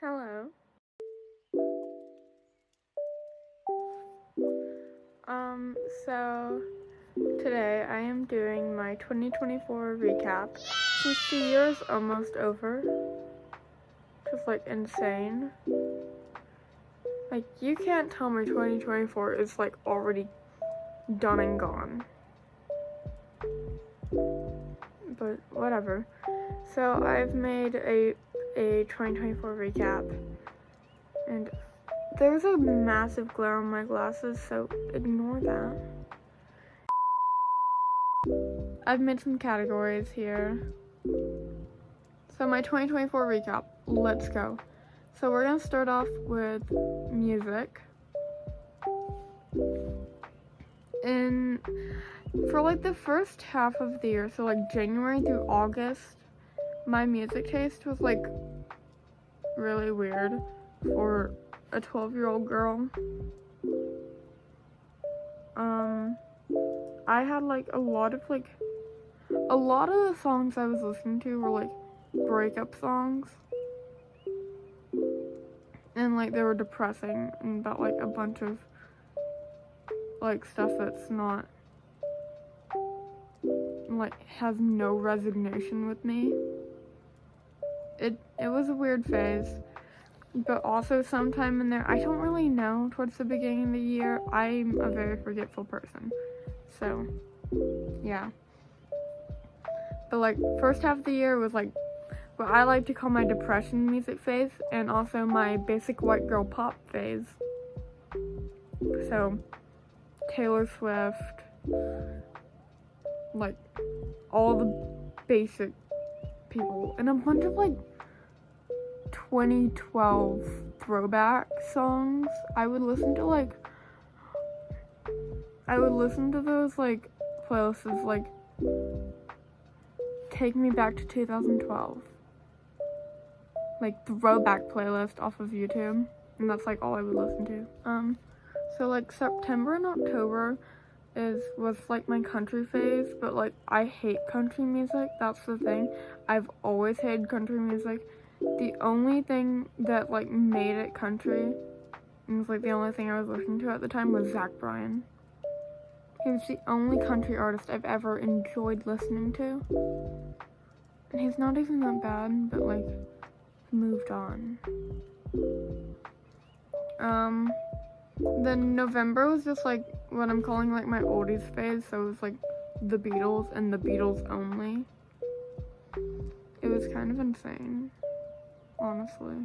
Hello. So today I am doing my 2024 recap. Since the year is almost over, just like insane. Like, you can't tell me 2024 is like already done and gone. But whatever. So I've made a 2024 recap, and there's a massive glare on my glasses, so ignore that. I've made some categories here. So my 2024 recap, let's go. So we're gonna start off with music. And for like the first half of the year, so like January through August, my music taste was like really weird for a 12-year-old girl. I had like a lot of the songs I was listening to were like breakup songs, and like they were depressing and about like a bunch of like stuff that's not like has no resignation with me. It was a weird phase, but also sometime in there, I don't really know, towards the beginning of the year, I'm a very forgetful person, so yeah. But like first half of the year was like what I like to call my depression music phase, and also my basic white girl pop phase. So Taylor Swift, like all the basic people, and a bunch of like 2012 throwback songs. I would listen to those like playlists, like take me back to 2012, like throwback playlist off of YouTube, and that's like all I would listen to. So like September and October was like my country phase, but like I hate country music. That's the thing. I've always hated country music. The only thing that like made it country, and was like the only thing I was listening to at the time, was Zach Bryan. He was the only country artist I've ever enjoyed listening to. And he's not even that bad, but like moved on. Then November was just like what I'm calling like my oldies phase, so it was like the Beatles and the Beatles only. It was kind of insane, honestly.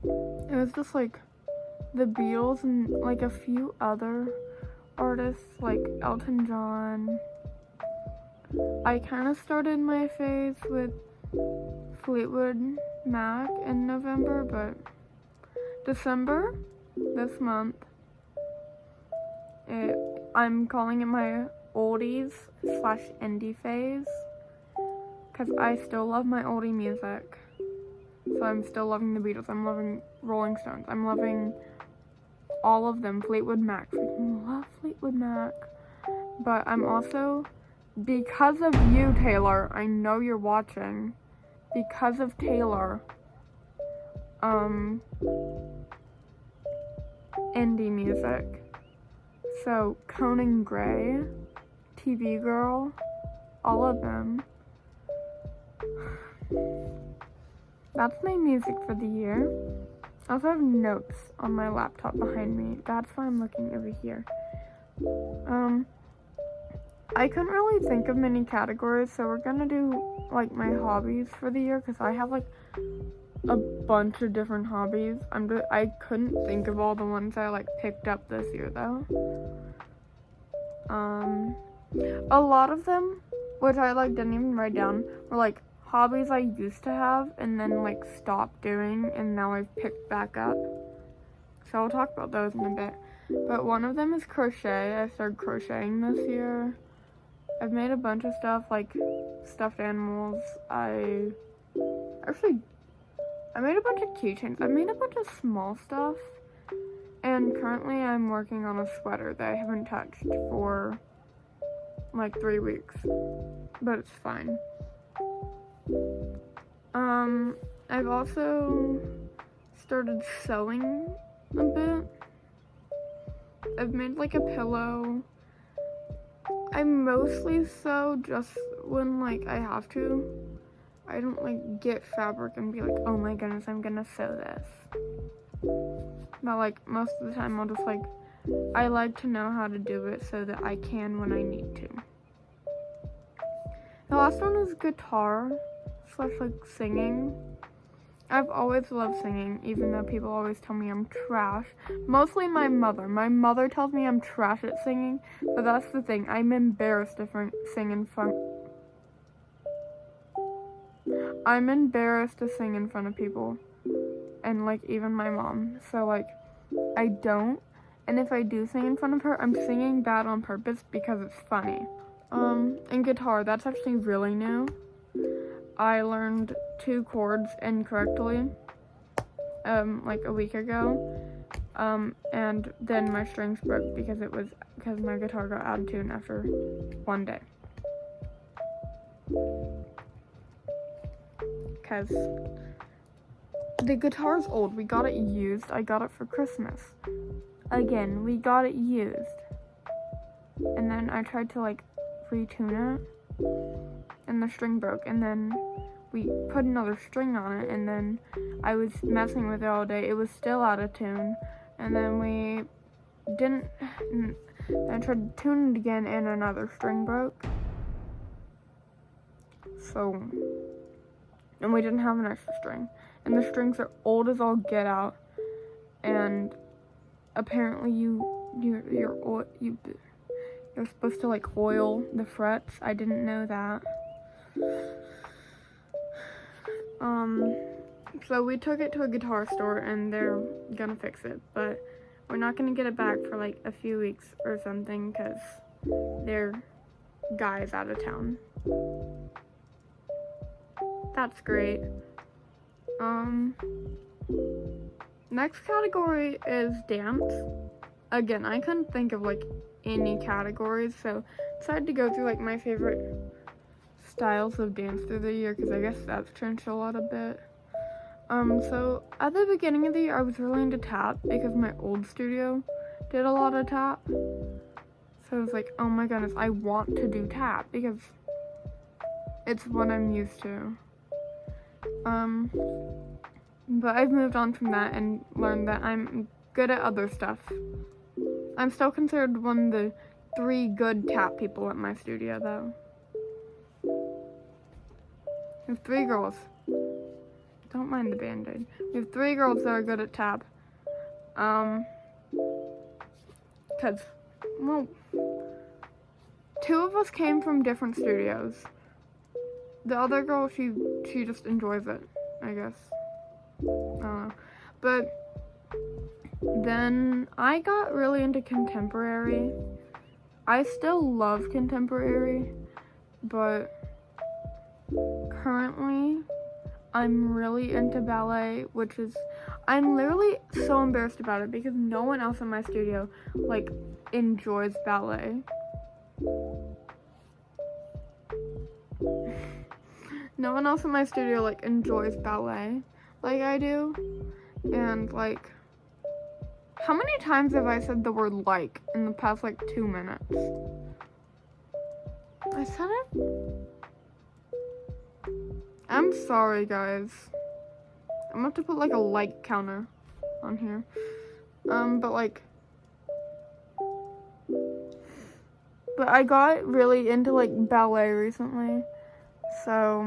It was just like the Beatles and like a few other artists like Elton John. I kind of started my phase with Fleetwood Mac in November, but December, this month, I'm calling it my oldies / indie phase, because I still love my oldie music. So I'm still loving the Beatles, I'm loving Rolling Stones, I'm loving all of them, Fleetwood Mac, freaking love Fleetwood Mac. But I'm also, because of you, Taylor, I know you're watching, because of Taylor, indie music. So Conan Gray, TV Girl, all of them. That's my music for the year. I also have notes on my laptop behind me. That's why I'm looking over here. I couldn't really think of many categories, so we're gonna do like my hobbies for the year, because I have like a bunch of different hobbies. I couldn't think of all the ones I like picked up this year though. A lot of them, which I like didn't even write down, were like hobbies I used to have and then like stopped doing, and now I've picked back up. So I'll talk about those in a bit. But one of them is crochet. I started crocheting this year. I've made a bunch of stuff, like stuffed animals. I made a bunch of keychains. I made a bunch of small stuff. And currently I'm working on a sweater that I haven't touched for like 3 weeks. But it's fine. I've also started sewing a bit. I've made like a pillow. I mostly sew just when like I have to. I don't like get fabric and be like, oh my goodness, I'm gonna sew this. But like most of the time I'll just like, I like to know how to do it so that I can when I need to. The last one is guitar / like singing. I've always loved singing, even though people always tell me I'm trash. Mostly my mother. My mother tells me I'm trash at singing, but that's the thing. I'm embarrassed to sing in front. I'm embarrassed to sing in front of people, and like even my mom. So like, I don't. And if I do sing in front of her, I'm singing bad on purpose because it's funny. And guitar, that's actually really new. I learned 2 chords incorrectly, like a week ago, and then my strings broke because my guitar got out of tune after one day. Because the guitar's old. We got it used. I got it for Christmas. Again, we got it used. And then I tried to like retune it, and the string broke, and then we put another string on it, and then I was messing with it all day. It was still out of tune, and then we didn't, and I tried to tune it again, and another string broke. So, and we didn't have an extra string, and the strings are old as all get out, and apparently you're supposed to like oil the frets. I didn't know that. So we took it to a guitar store and they're gonna fix it, but we're not gonna get it back for like a few weeks or something because their guy's out of town. That's great. Next category is dance. Again, I couldn't think of like any categories, so decided to go through like my favorite styles of dance through the year because I guess that's changed a lot a bit. So at the beginning of the year I was really into tap because my old studio did a lot of tap. So I was like, oh my goodness, I want to do tap because it's what I'm used to. But I've moved on from that and learned that I'm good at other stuff. I'm still considered one of the 3 good tap people at my studio, though. We have 3 girls. Don't mind the band-aid. We have 3 girls that are good at tap. Cause, well, 2 of us came from different studios. The other girl, she just enjoys it, I guess. I don't know. But then I got really into contemporary. I still love contemporary, but currently I'm really into ballet, which is, I'm literally so embarrassed about it because no one else in my studio like enjoys ballet. No one else in my studio like enjoys ballet like I do. And like, how many times have I said the word like in the past like 2 minutes? I said it? I'm sorry guys. I'm gonna have to put like a like counter on here. But I got really into like ballet recently. So,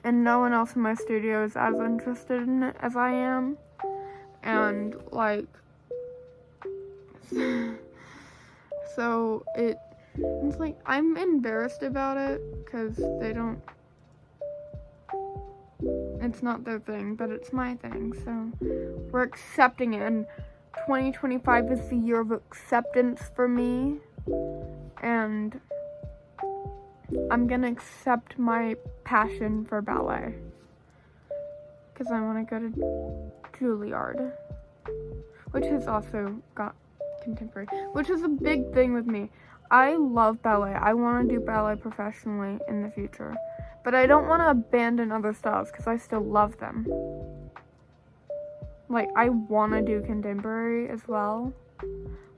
and no one else in my studio is as interested in it as I am. And like, so it's like, I'm embarrassed about it because it's not their thing, but it's my thing. So we're accepting it, and 2025 is the year of acceptance for me. And I'm gonna accept my passion for ballet because I want to go to Juilliard, which has also got contemporary, which is a big thing with me. I love ballet. I want to do ballet professionally in the future, But I don't want to abandon other styles because I still love them. Like, I want to do contemporary as well.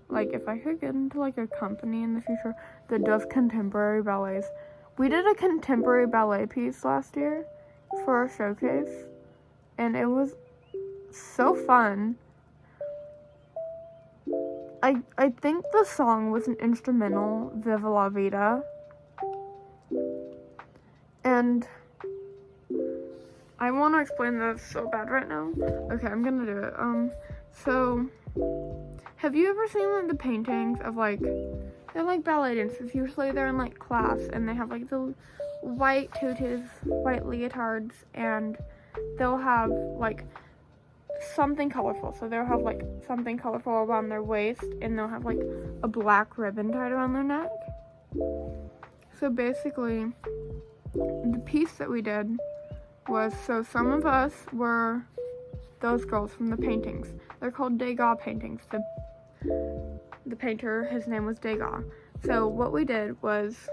Like, if I could get into, like, a company in the future that does contemporary ballets. We did a contemporary ballet piece last year for our showcase. And it was so fun. I think the song was an instrumental, Viva la Vida. And I want to explain this so bad right now. Okay, I'm gonna do it. So, have you ever seen, like, the paintings of, like, they're like ballet dancers. Usually they're in, like, class, and they have, like, the white tutus, white leotards, and they'll have, like, something colorful. So they'll have, like, something colorful around their waist, and they'll have, like, a black ribbon tied around their neck. So basically, the piece that we did was, so some of us were those girls from the paintings. They're called Degas paintings. The painter, his name was Degas. So what we did was,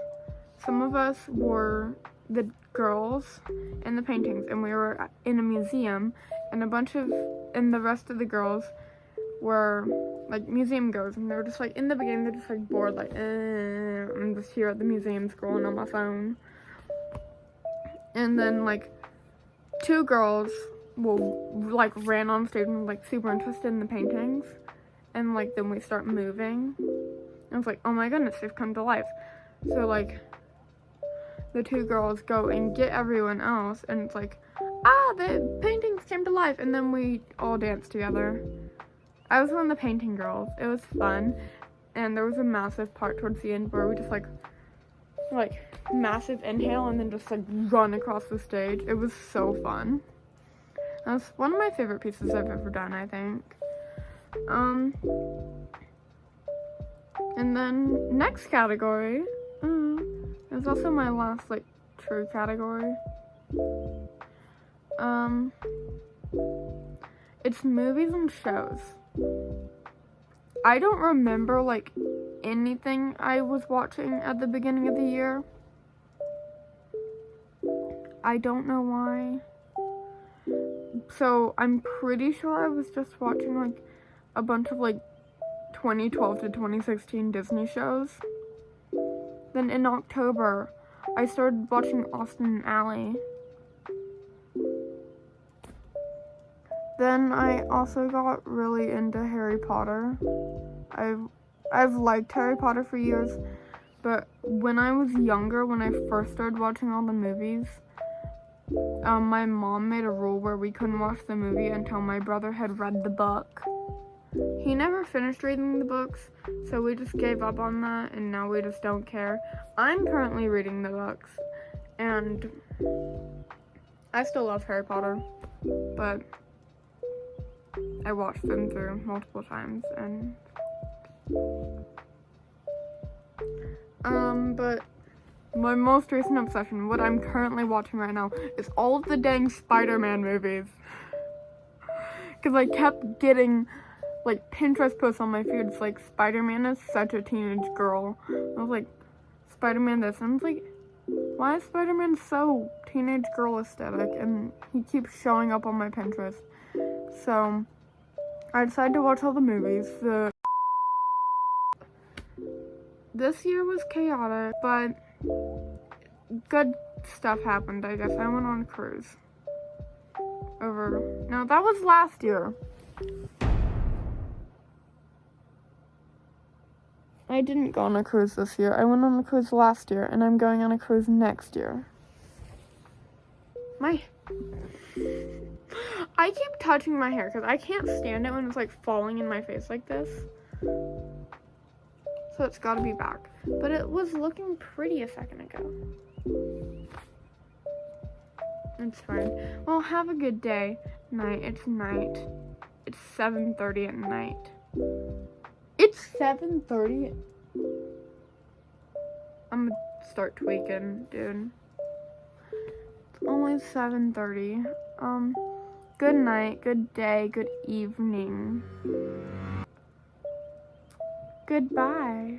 some of us were the girls in the paintings, and we were in a museum, and the rest of the girls were, like, museum goers, and they were just, like, in the beginning, they're just, like, bored, like, I'm just here at the museum scrolling on my phone. And then, like, two girls ran on stage and were, like, super interested in the paintings, and, like, then we start moving. I was like, oh my goodness, they've come to life. So, like, the two girls go and get everyone else, and it's like, the paintings came to life, and then we all danced together. I was one of the painting girls. It was fun, and there was a massive part towards the end where we just, like, massive inhale, and then just, like, run across the stage. It was so fun. That's one of my favorite pieces I've ever done, I think. And then next category is also my last, like, true category. It's movies and shows. I don't remember, like, anything I was watching at the beginning of the year. I don't know why. So I'm pretty sure I was just watching, like, a bunch of, like, 2012 to 2016 Disney shows. Then in October, I started watching Austin and Ally. Then I also got really into Harry Potter. I've liked Harry Potter for years, but when I was younger, when I first started watching all the movies, my mom made a rule where we couldn't watch the movie until my brother had read the book. He never finished reading the books, so we just gave up on that, and now we just don't care. I'm currently reading the books, and I still love Harry Potter, but I watched them through multiple times, and but my most recent obsession, what I'm currently watching right now, is all of the dang Spider-Man movies. Because I kept getting, like, Pinterest posts on my feed. It's like, Spider-Man is such a teenage girl. I was like, Spider-Man this. And I was like, why is Spider-Man so teenage girl aesthetic? And he keeps showing up on my Pinterest. So I decided to watch all the movies. This year was chaotic, but good stuff happened, I guess. I went on a cruise. No, that was last year. I didn't go on a cruise this year. I went on a cruise last year, and I'm going on a cruise next year. I keep touching my hair because I can't stand it when it's, like, falling in my face like this. So it's gotta be back. But it was looking pretty a second ago. It's fine. Well, have a good day. Night. It's night. It's 7:30 at night. It's 7:30? I'm gonna start tweaking, dude. It's only 7:30. Good night, good day, good evening. Goodbye.